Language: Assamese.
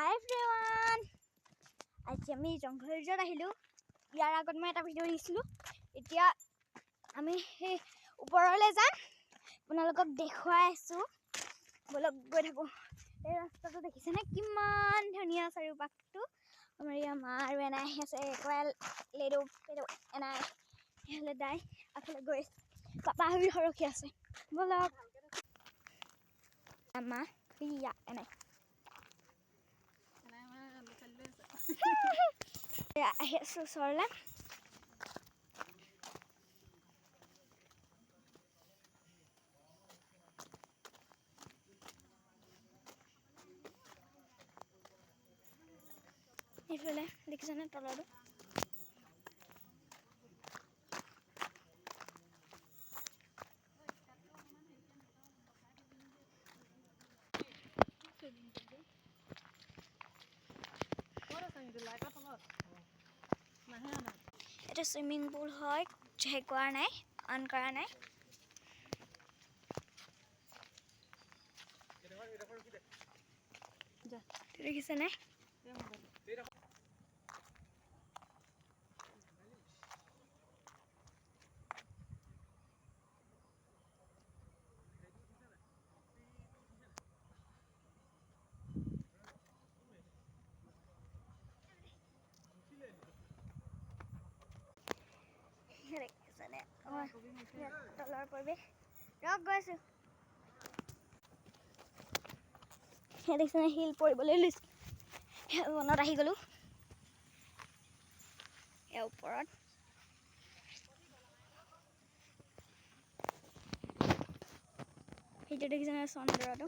হাই এভৰিৱান, আজি আমি জংঘলত আহিলোঁ। ইয়াৰ আগত মই এটা ভিডিঅ' দিছিলোঁ। এতিয়া আমি সেই ওপৰলৈ যাম, আপোনালোকক দেখুৱাই আছোঁ। বলক গৈ থাকোঁ। এই ৰাস্তাটো দেখিছেনে কিমান ধুনীয়া চাৰিওপাশটো। আমাৰ ইয়াৰ মা আৰু এনাই আহি আছে। কয়েল লেডু পেডু এনাই সেইফালে দাই আগফালে গৈ আছে। পাপা ভাবি সৰখি আছে। বলক মা ইয়া এনাই আহি আছোঁ ওচৰলৈ। এইফালে দেখিছেনে তলৰটো। এটা চুইমিং পুল হয়, হেৰি কৰা নাই, অন কৰা নাই। দেখিছেনে? দেখিছেনে তলৰ পৰিৱেশ। ৰক গৈছোঁ। সেই দেখিছেনে শিল পৰিবলৈ লৈছোঁ। মনত আহি গ'লোঁ। ইয়াৰ ওপৰত সেইটো দেখিছেনে চন্দ্ৰটো।